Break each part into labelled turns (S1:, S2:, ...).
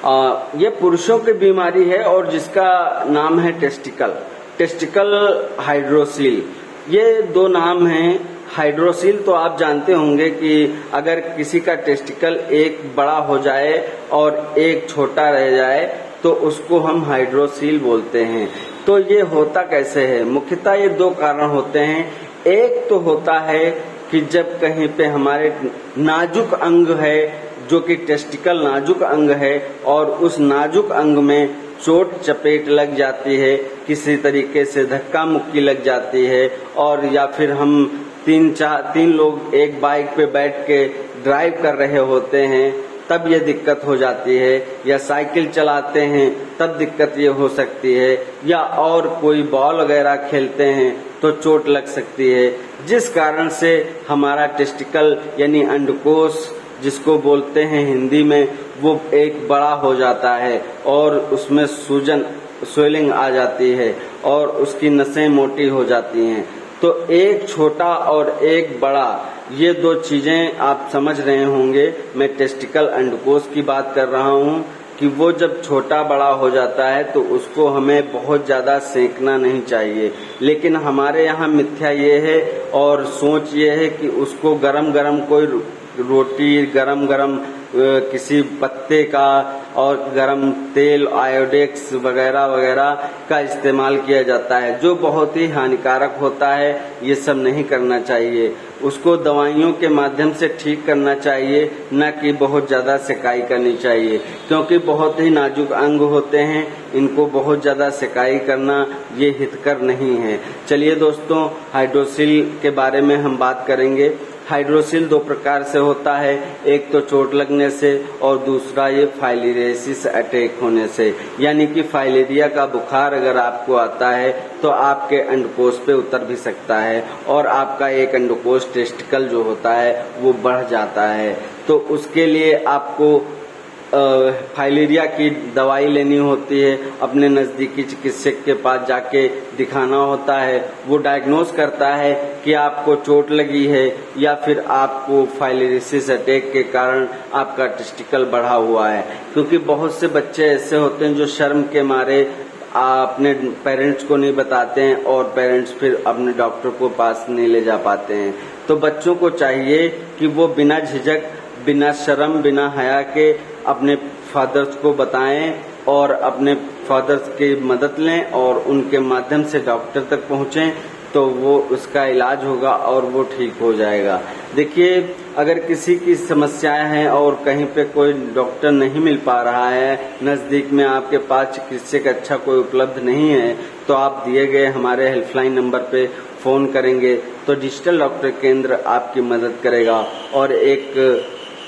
S1: ये पुरुषों की बीमारी है और जिसका नाम है टेस्टिकल हाइड्रोसील। ये दो नाम हैं। हाइड्रोसील तो आप जानते होंगे कि अगर किसी का टेस्टिकल एक बड़ा हो जाए और एक छोटा रह जाए तो उसको हम हाइड्रोसील बोलते हैं। तो ये होता कैसे है? मुख्यतः ये दो कारण होते हैं। एक तो होता है कि जब कहीं पे हमारे नाजुक अंग है, जो कि टेस्टिकल नाजुक अंग है, और उस नाजुक अंग में चोट चपेट लग जाती है, किसी तरीके से धक्का मुक्की लग जाती है, और या फिर हम तीन लोग एक बाइक पे बैठ के ड्राइव कर रहे होते हैं तब ये दिक्कत हो जाती है, या साइकिल चलाते हैं तब दिक्कत ये हो सकती है, या और कोई बॉल वगैरह खेलते हैं तो चोट लग सकती है, जिस कारण से हमारा टेस्टिकल यानी अंडकोश जिसको बोलते हैं हिंदी में, वो एक बड़ा हो जाता है और उसमें स्वेलिंग आ जाती है और उसकी नसें मोटी हो जाती हैं। तो एक छोटा और एक बड़ा, ये दो चीजें आप समझ रहे होंगे। मैं टेस्टिकल अंडकोश की बात कर रहा हूँ कि वो जब छोटा बड़ा हो जाता है तो उसको हमें बहुत ज्यादा सेंकना नहीं चाहिए, लेकिन हमारे यहाँ मिथ्या ये है और सोच ये है कि उसको गरम गरम कोई रोटी, गरम गरम किसी पत्ते का और गरम तेल, आयोडेक्स वगैरह वगैरह का इस्तेमाल किया जाता है, जो बहुत ही हानिकारक होता है। ये सब नहीं करना चाहिए। उसको दवाइयों के माध्यम से ठीक करना चाहिए, न कि बहुत ज्यादा सिकाई करनी चाहिए, क्योंकि बहुत ही नाजुक अंग होते हैं। इनको बहुत ज्यादा सिकाई करना ये हितकर नहीं है। चलिए दोस्तों, हाइड्रोसील के बारे में हम बात करेंगे। हाइड्रोसील दो प्रकार से होता है, एक तो चोट लगने से और दूसरा ये फाइलेरियासिस अटैक होने से, यानी कि फाइलेरिया का बुखार अगर आपको आता है तो आपके अंडकोश पे उतर भी सकता है और आपका एक अंडकोश टेस्टिकल जो होता है वो बढ़ जाता है। तो उसके लिए आपको फाइलेरिया की दवाई लेनी होती है, अपने नजदीकी चिकित्सक के पास जाके दिखाना होता है। वो डायग्नोस करता है कि आपको चोट लगी है या फिर आपको फाइलेरियासिस अटैक के कारण आपका टेस्टिकल बढ़ा हुआ है। क्योंकि बहुत से बच्चे ऐसे होते हैं जो शर्म के मारे अपने पेरेंट्स को नहीं बताते हैं और पेरेंट्स फिर अपने डॉक्टर को पास नहीं ले जा पाते हैं। तो बच्चों को चाहिए कि वो बिना झिझक, बिना शर्म, बिना हया के अपने फादर्स को बताएं और अपने फादर्स की मदद लें और उनके माध्यम से डॉक्टर तक पहुंचें, तो वो उसका इलाज होगा और वो ठीक हो जाएगा। देखिए, अगर किसी की समस्याएं हैं और कहीं पे कोई डॉक्टर नहीं मिल पा रहा है, नजदीक में आपके पास चिकित्सक अच्छा कोई उपलब्ध नहीं है, तो आप दिए गए हमारे हेल्पलाइन नंबर पे फोन करेंगे तो डिजिटल डॉक्टर केंद्र आपकी मदद करेगा और एक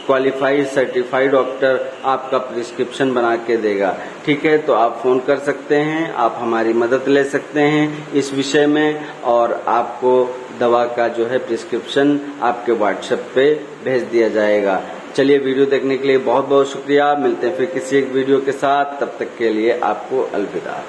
S1: क्वालिफाइड सर्टिफाइड डॉक्टर आपका प्रिस्क्रिप्शन बना के देगा। ठीक है, तो आप फोन कर सकते हैं, आप हमारी मदद ले सकते हैं इस विषय में, और आपको दवा का जो है प्रिस्क्रिप्शन आपके व्हाट्सएप पे भेज दिया जाएगा। चलिए, वीडियो देखने के लिए बहुत बहुत शुक्रिया। मिलते हैं फिर किसी एक वीडियो के साथ, तब तक के लिए आपको अलविदा।